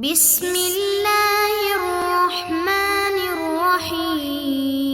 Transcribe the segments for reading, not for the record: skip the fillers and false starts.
بسم اللہ الرحمن الرحیم۔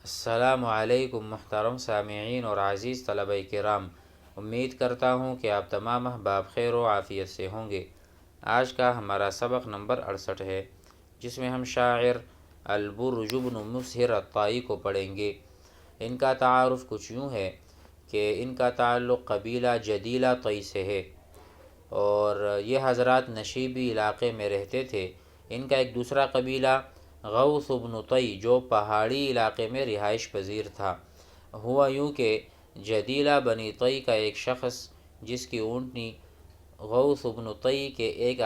السلام علیکم محترم سامعین اور عزیز طلبہ کرام، امید کرتا ہوں کہ آپ تمام احباب خیر و عافیت سے ہوں گے۔ آج کا ہمارا سبق نمبر 68 ہے، جس میں ہم شاعر البرج بن مسہر الطائی کو پڑھیں گے۔ ان کا تعارف کچھ یوں ہے کہ ان کا تعلق قبیلہ جدیلہ طئی سے ہے، اور یہ حضرات نشیبی علاقے میں رہتے تھے۔ ان کا ایک دوسرا قبیلہ غوث بن طئی جو پہاڑی علاقے میں رہائش پذیر تھا۔ ہوا یوں کہ جدیلہ بنی طئی کا ایک شخص جس کی اونٹنی غوث بن طئی کے ایک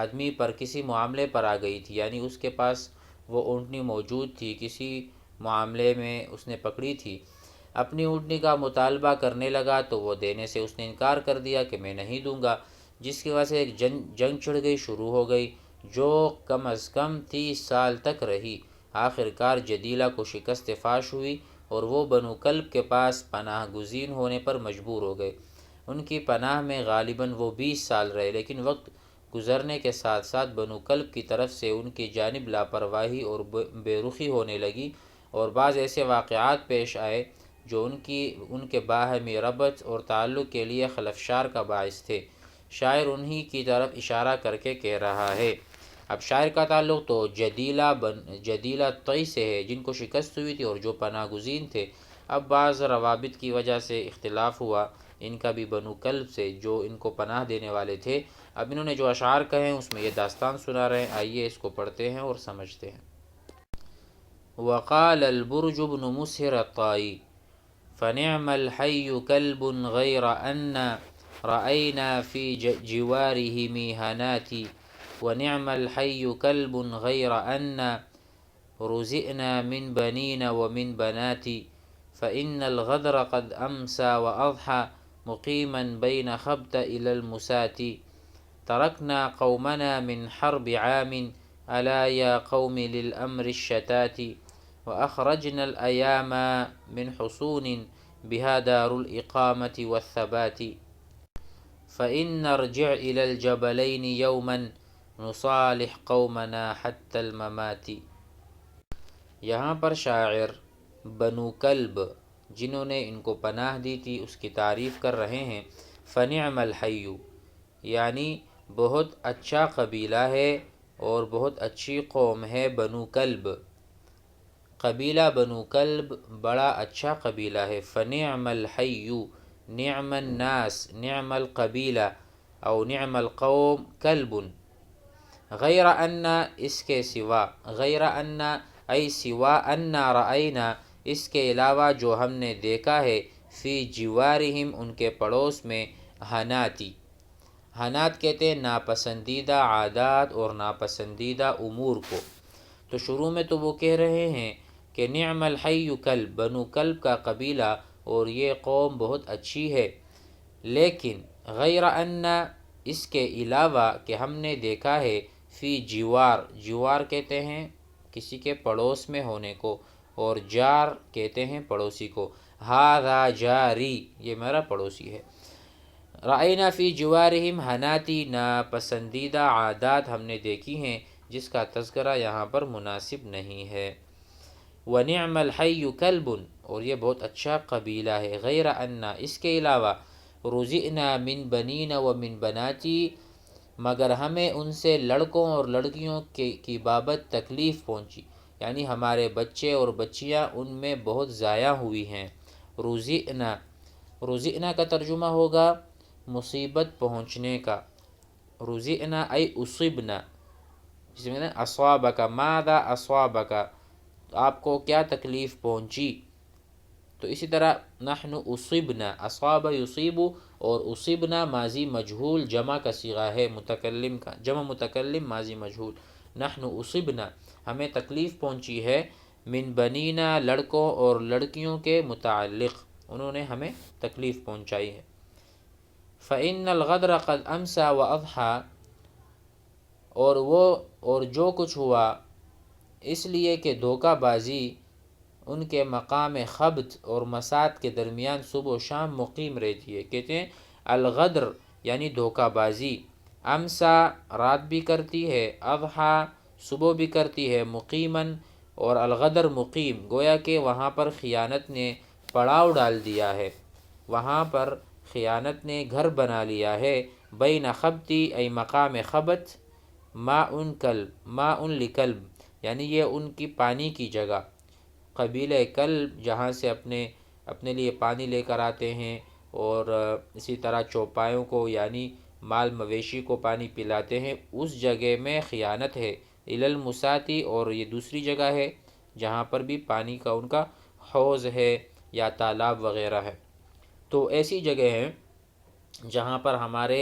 آدمی پر کسی معاملے پر آ گئی تھی، یعنی اس کے پاس وہ اونٹنی موجود تھی، کسی معاملے میں اس نے پکڑی تھی۔ اپنی اونٹنی کا مطالبہ کرنے لگا تو وہ دینے سے اس نے انکار کر دیا کہ میں نہیں دوں گا، جس کی وجہ سے ایک جنگ چھڑ گئی، شروع ہو گئی، جو کم از کم 30 سال تک رہی۔ آخرکار جدیلہ کو شکست فاش ہوئی اور وہ بنو کلب کے پاس پناہ گزین ہونے پر مجبور ہو گئے۔ ان کی پناہ میں غالباً وہ 20 سال رہے، لیکن وقت گزرنے کے ساتھ ساتھ بنو کلب کی طرف سے ان کی جانب لاپرواہی اور بے رخی ہونے لگی، اور بعض ایسے واقعات پیش آئے جو ان کے باہمی ربط اور تعلق کے لیے خلفشار کا باعث تھے۔ شاعر انہی کی طرف اشارہ کر کے کہہ رہا ہے۔ اب شاعر کا تعلق تو جدیلہ طئی سے ہے، جن کو شکست ہوئی تھی اور جو پناہ گزین تھے۔ اب بعض روابط کی وجہ سے اختلاف ہوا ان کا بھی بنو کلب سے، جو ان کو پناہ دینے والے تھے۔ اب انہوں نے جو اشعار کہے ہیں اس میں یہ داستان سنا رہے ہیں، آئیے اس کو پڑھتے ہیں اور سمجھتے ہیں۔ وقال البرج بن مسہر الطائی فنعم الحی کلب غیر أن رأینا فی جوارہ میہنات، ونعم الحی کلب غیر أن رزئنا من بنین ومن بنات، فإن الغدر قد أمسى وأضحى مقیما بین خبت إلى المساة، ترکنا قومنا من حرب عام ألا یا قوم للأمر الشتات، وأخرجنا الأيام من حصون بها دار الإقامة والثبات، فإن نرجع إلى الجبلين يوما نصالح قومنا حتى الممات۔ یہاں پر شاعر بنو کلب جنہوں نے ان کو پناہ دی تھی اس کی تعریف کر رہے ہیں۔ فنعم الحی یعنی بہت اچھا قبیلہ ہے اور بہت اچھی قوم ہے بنو کلب۔ قبیلہ بنو کلب بڑا اچھا قبیلہ ہے۔ فنعم الحی، نعم الناس، نعم القبیلہ او نعم القوم کلب، غیر ان اس کے سوا، غیر ان ای سوا ان رأینا اس کے علاوہ جو ہم نے دیکھا ہے، فی جوارہم ان کے پڑوس میں، حناتی، حنات کہتے ہیں ناپسندیدہ عادات اور ناپسندیدہ امور کو۔ تو شروع میں تو وہ کہہ رہے ہیں کہ نعم الحی کلب، بنو کلب کا قبیلہ اور یہ قوم بہت اچھی ہے، لیکن غیر ان اس کے علاوہ کہ ہم نے دیکھا ہے، فی جوار، جوار کہتے ہیں کسی کے پڑوس میں ہونے کو، اور جار کہتے ہیں پڑوسی کو۔ ھذا جاری، یہ میرا پڑوسی ہے۔ رأینا فی جوارہم حناتی، ناپسندیدہ عادات ہم نے دیکھی ہیں جس کا تذکرہ یہاں پر مناسب نہیں ہے۔ وَنِعْمَ الْحَيُّ كَلْبٌ، اور یہ بہت اچھا قبیلہ ہے، غیر ان اس کے علاوہ، رُزِئْنَا مِن بَنِينَ وَمِن بَنَاتِ، مگر ہمیں ان سے لڑکوں اور لڑکیوں کی بابت تکلیف پہنچی، یعنی ہمارے بچے اور بچیاں ان میں بہت ضائع ہوئی ہیں۔ رُزِئْنَا، رُزِئْنَا کا ترجمہ ہوگا مصیبت پہنچنے کا۔ رُزِئْنَا ای اصبنا، جس میں اصابک، ماذا اصابک، آپ کو کیا تکلیف پہنچی۔ تو اسی طرح نحن اصبنا، اصاب یصیب، اور اصبنا ماضی مجہول جمع کا صیغہ ہے، متکلم کا، جمع متکلم ماضی مجہول۔ نحن اصبنا، ہمیں تکلیف پہنچی ہے، من بنینا، لڑکوں اور لڑکیوں کے متعلق، انہوں نے ہمیں تکلیف پہنچائی ہے۔ فإن الغدر قد امسى وأضحى، اور جو کچھ ہوا اس لیے کہ دھوکہ بازی ان کے مقام خبت اور مسات کے درمیان صبح و شام مقیم رہتی ہے۔ کہتے ہیں الغدر یعنی دھوکہ بازی، امسا رات بھی کرتی ہے، اضحیٰ صبح بھی کرتی ہے، مقیماً اور الغدر مقیم، گویا کہ وہاں پر خیانت نے پڑاؤ ڈال دیا ہے، وہاں پر خیانت نے گھر بنا لیا ہے، بین خبتی ای مقام خبت، ماء لکلب، یعنی یہ ان کی پانی کی جگہ، قبیلہ کلب جہاں سے اپنے لیے پانی لے کر آتے ہیں، اور اسی طرح چوپایوں کو یعنی مال مویشی کو پانی پلاتے ہیں، اس جگہ میں خیانت ہے، المساتی، اور یہ دوسری جگہ ہے جہاں پر بھی پانی کا ان کا حوض ہے یا تالاب وغیرہ ہے۔ تو ایسی جگہ ہیں جہاں پر ہمارے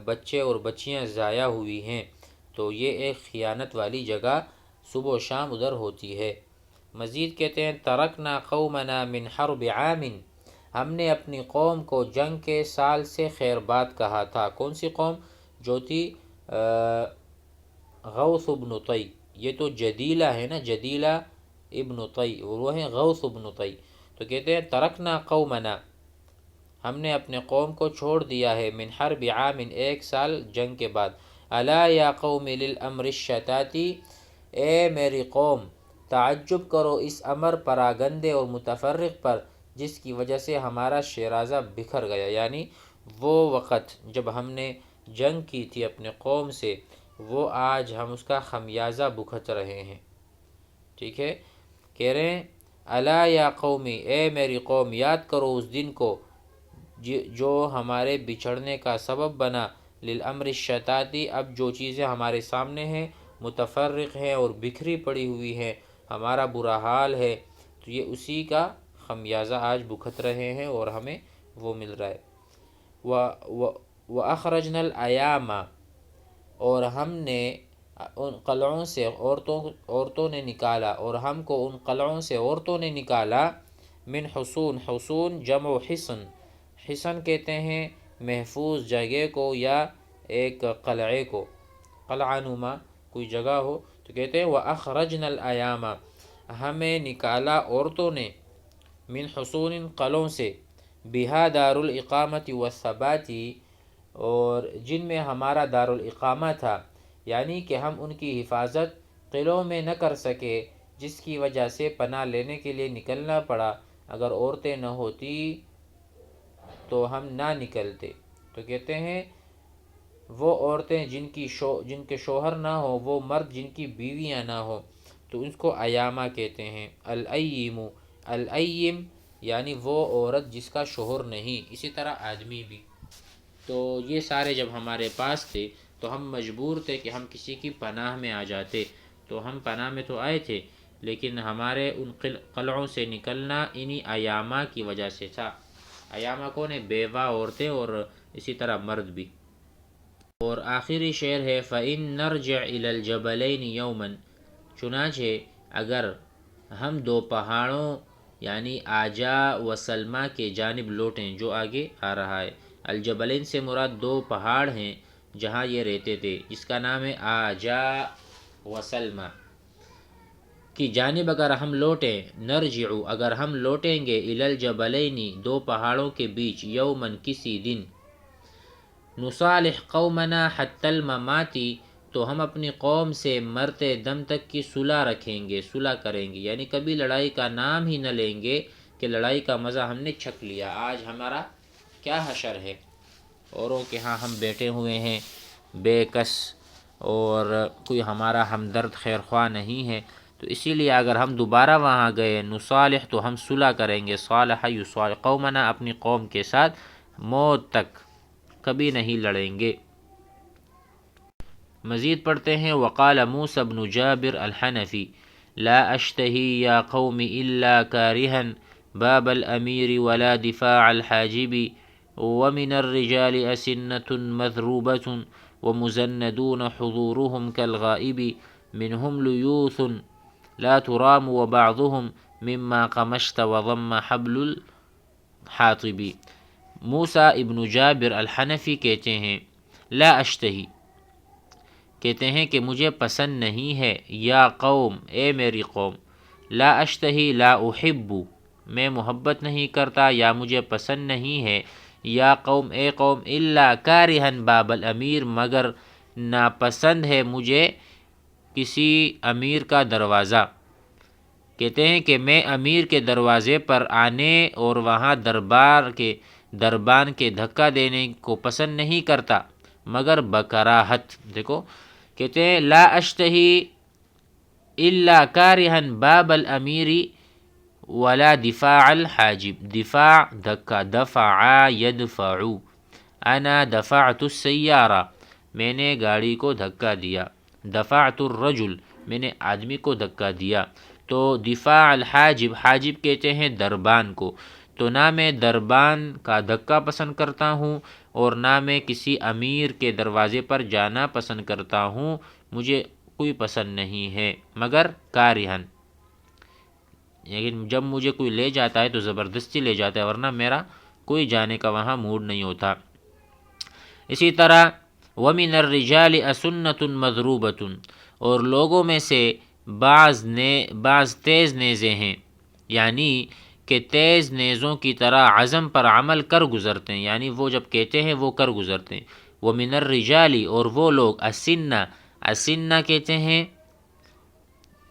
بچے اور بچیاں ضائع ہوئی ہیں، تو یہ ایک خیانت والی جگہ صبح و شام ادھر ہوتی ہے۔ مزید کہتے ہیں ترکنا قومنا من حرب عام، ہم نے اپنی قوم کو جنگ کے سال سے خیر بات کہا تھا۔ کون سی قوم؟ جو تھی غوث ابن طی، یہ تو جدیلہ ہے نا، جدیلہ ابن طی، اور وہ ہیں غوث ابن طی۔ تو کہتے ہیں ترکنا قومنا، ہم نے اپنے قوم کو چھوڑ دیا ہے، من حرب عام، ایک سال جنگ کے بعد، الا یا قوم للامر الشتاتی، اے میری قوم تعجب کرو اس امر پراگندے اور متفرق پر جس کی وجہ سے ہمارا شیرازہ بکھر گیا، یعنی وہ وقت جب ہم نے جنگ کی تھی اپنے قوم سے، وہ آج ہم اس کا خمیازہ بھگت رہے ہیں۔ ٹھیک ہے، کہہ رہے ہیں الا یا قومی، اے میری قوم یاد کرو اس دن کو جو ہمارے بچھڑنے کا سبب بنا، للامر الشتاتی، اب جو چیزیں ہمارے سامنے ہیں متفرق ہیں اور بکھری پڑی ہوئی ہیں، ہمارا برا حال ہے، تو یہ اسی کا خمیازہ آج بھگت رہے ہیں اور ہمیں وہ مل رہا ہے۔ وَأَخْرَجْنَا الْأَيَامَ، اور ہم نے ان قلعوں سے عورتوں نے نکالا، اور ہم کو ان قلعوں سے عورتوں نے نکالا، من حصون، حصون جمع حصن، حصن کہتے ہیں محفوظ جگہ کو یا ایک قلعے کو، قلعہ نما کوئی جگہ ہو، تو کہتے ہیں وَأَخْرَجْنَا الْأَيَامَ، ہمیں نکالا عورتوں نے، من حصون قلعوں سے، بہا دار الاقامت والثبات، اور جن میں ہمارا دار الاقامہ تھا، یعنی کہ ہم ان کی حفاظت قلعوں میں نہ کر سکے، جس کی وجہ سے پناہ لینے کے لیے نکلنا پڑا، اگر عورتیں نہ ہوتی تو ہم نہ نکلتے۔ تو کہتے ہیں وہ عورتیں جن کے شوہر نہ ہو، وہ مرد جن کی بیویاں نہ ہو، تو اس کو ایامہ کہتے ہیں۔ الاییم، الاییم یعنی وہ عورت جس کا شوہر نہیں، اسی طرح آدمی بھی۔ تو یہ سارے جب ہمارے پاس تھے تو ہم مجبور تھے کہ ہم کسی کی پناہ میں آ جاتے، تو ہم پناہ میں تو آئے تھے، لیکن ہمارے ان قلعوں سے نکلنا انہی ایامہ کی وجہ سے تھا۔ ایامہ کون ہے؟ بیوہ عورتیں اور اسی طرح مرد بھی۔ اور آخری شعر ہے فَإِن نَرْجِعْ إِلَى الْجَبَلَيْنِ يَوْمًا، چنانچہ اگر ہم دو پہاڑوں یعنی آجا و سلمہ کے جانب لوٹیں، جو آگے آ رہا ہے۔ الجبلین سے مراد دو پہاڑ ہیں جہاں یہ رہتے تھے، جس کا نام ہے آجا و سلمہ کی جانب اگر ہم لوٹیں، نرجع اگر ہم لوٹیں گے، الی الجبلین دو پہاڑوں کے بیچ، یومن کسی دن، نصالح قومنا حتی الممات تو ہم اپنی قوم سے مرتے دم تک کی صلح رکھیں گے، صلح کریں گے، یعنی کبھی لڑائی کا نام ہی نہ لیں گے کہ لڑائی کا مزہ ہم نے چھک لیا، آج ہمارا کیا حشر ہے، اوروں کے ہاں ہم بیٹھے ہوئے ہیں بے کس، اور کوئی ہمارا ہمدرد خیرخواہ نہیں ہے، تو اسی لیے اگر ہم دوبارہ وہاں گئے، نصالح تو ہم صلح کریں گے، صالح یصالح قومنا اپنی قوم کے ساتھ، موت تک کبھی نہیں لڑیں گے۔ مزید پڑھتے ہیں وقال موسیٰ بن جابر الحنفی لا اشتہی یا قوم الا کارہا باب الامیر ولا دفاع الحاجب ومن الرجال اسنة مذروبة ومزندون حضورهم كالغائب منهم ليوث لا ترام وبعضهم مما قمشت وضم حبل الحاطب۔ موسیٰ ابن جابر الحنفی کہتے ہیں لا اشتہی، کہتے ہیں کہ مجھے پسند نہیں ہے، یا قوم اے میری قوم، لا اشتہی لا احب میں محبت نہیں کرتا یا مجھے پسند نہیں ہے، یا قوم اے قوم الا کارہن باب الامیر مگر ناپسند ہے مجھے کسی امیر کا دروازہ. کہتے ہیں کہ میں امیر کے دروازے پر آنے اور وہاں دربان کے دھکا دینے کو پسند نہیں کرتا مگر بکراہت. دیکھو کہتے ہیں لا اشتہی الا کارہن باب الامیری ولا دفاع الحاجب. دفاع دھکا، دفع یدفع، انا دفعت السیارہ میں نے گاڑی کو دھکا دیا، دفعت الرجل میں نے آدمی کو دھکا دیا. تو دفاع الحاجب، حاجب کہتے ہیں دربان کو. تو نہ میں دربان کا دھکا پسند کرتا ہوں اور نہ میں کسی امیر کے دروازے پر جانا پسند کرتا ہوں، مجھے کوئی پسند نہیں ہے مگر کارہن. لیکن جب مجھے کوئی لے جاتا ہے تو زبردستی لے جاتا ہے، ورنہ میرا کوئی جانے کا وہاں موڈ نہیں ہوتا. اسی طرح وَمِنَ الرِّجَالِ أَسُنَّةٌ مَضْرُوبَةٌ اور لوگوں میں سے بعض تیز نیزے ہیں، یعنی کہ تیز نیزوں کی طرح عزم پر عمل کر گزرتے ہیں، یعنی وہ جب کہتے ہیں وہ کر گزرتے ہیں. وَمِنَ الرِّجَالِ اور وہ لوگ اسنہ کہتے ہیں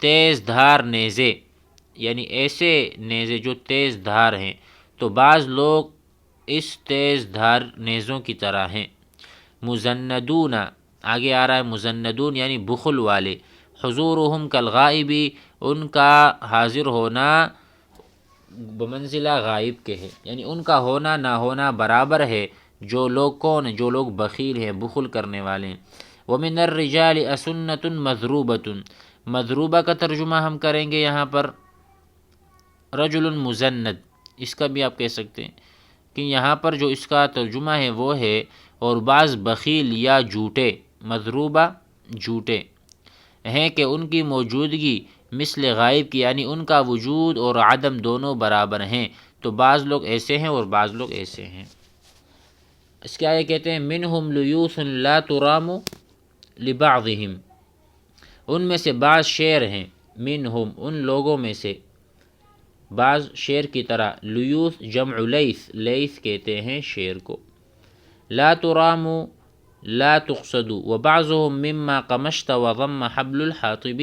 تیز دھار نیزے، یعنی ایسے نیزے جو تیز دھار ہیں. تو بعض لوگ اس تیز دھار نیزوں کی طرح ہیں. مزندون آگے آ رہا ہے، مزندون یعنی بخل والے. حضورہم کالغائب ان کا حاضر ہونا بمنزلہ غائب کے ہے، یعنی ان کا ہونا نہ ہونا برابر ہے. جو لوگ بخیل ہیں، بخل کرنے والے ہیں. وَمِنَ الرِّجَالِ أَسُنَّةٌ مَضْرُوبَةٌ مضروبہ کا ترجمہ ہم کریں گے یہاں پر رجل مزند، اس کا بھی آپ کہہ سکتے ہیں کہ یہاں پر جو اس کا ترجمہ ہے وہ ہے اور بعض بخیل یا جھوٹے، مضروبہ جھوٹے ہیں کہ ان کی موجودگی مثل غائب کی، یعنی ان کا وجود اور عدم دونوں برابر ہیں. تو بعض لوگ ایسے ہیں اور بعض لوگ ایسے ہیں. اس کے آگے کہتے ہیں منہم لیوث لا ترام لبعضہم ان میں سے بعض شیر ہیں، منہم ان لوگوں میں سے بعض شیر کی طرح. لیوث جمع لیث کہتے ہیں شیر کو. لا ترام لا تقصد وبعضهم مما قمشت وضم حبل الحاطب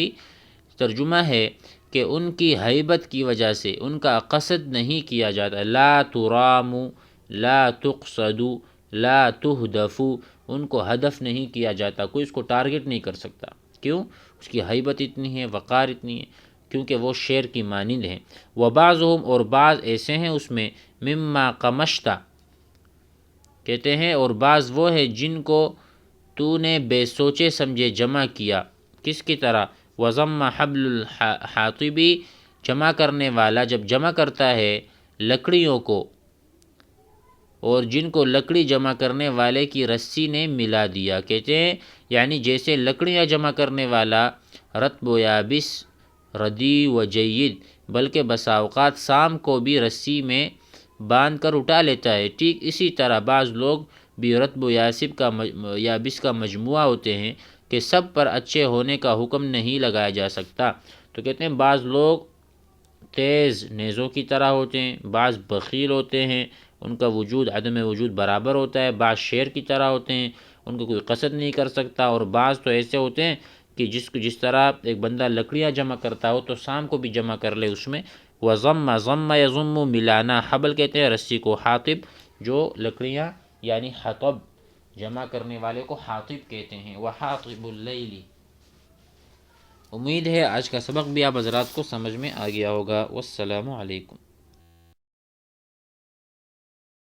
ترجمہ ہے کہ ان کی ہیبت کی وجہ سے ان کا قصد نہیں کیا جاتا. لا ترام لا تقصد لا تہدف ان کو ہدف نہیں کیا جاتا، کوئی اس کو ٹارگٹ نہیں کر سکتا. کیوں؟ اس کی ہیبت اتنی ہے، وقار اتنی ہے، کیونکہ وہ شیر کی مانند ہیں. وبعضهم اور بعض ایسے ہیں اس میں مما قمشت کہتے ہیں اور بعض وہ ہے جن کو تو نے بے سوچے سمجھے جمع کیا. کس کی طرح؟ وضم حبل الحاطبی جمع کرنے والا جب جمع کرتا ہے لکڑیوں کو، اور جن کو لکڑی جمع کرنے والے کی رسی نے ملا دیا. کہتے ہیں یعنی جیسے لکڑیاں جمع کرنے والا رطب و یابس، ردی و جید، بلکہ بسا اوقات سام کو بھی رسی میں باندھ کر اٹھا لیتا ہے، ٹھیک اسی طرح بعض لوگ بھی رطب و یابس کا مجموعہ ہوتے ہیں کہ سب پر اچھے ہونے کا حکم نہیں لگایا جا سکتا. تو کہتے ہیں بعض لوگ تیز نیزوں کی طرح ہوتے ہیں، بعض بخیل ہوتے ہیں، ان کا وجود عدم وجود برابر ہوتا ہے. بعض شیر کی طرح ہوتے ہیں، ان کو کوئی قصد نہیں کر سکتا. اور بعض تو ایسے ہوتے ہیں کہ جس طرح ایک بندہ لکڑیاں جمع کرتا ہو تو سام کو بھی جمع کر لے اس میں. وضم ضم یضم ملانا، حبل کہتے ہیں رسی کو، حاطب جو لکڑیاں یعنی حطب جمع کرنے والے کو حاطب کہتے ہیں. وحاطب اللیل. امید ہے آج کا سبق بھی آپ حضرات کو سمجھ میں آ گیا ہوگا. والسلام علیکم.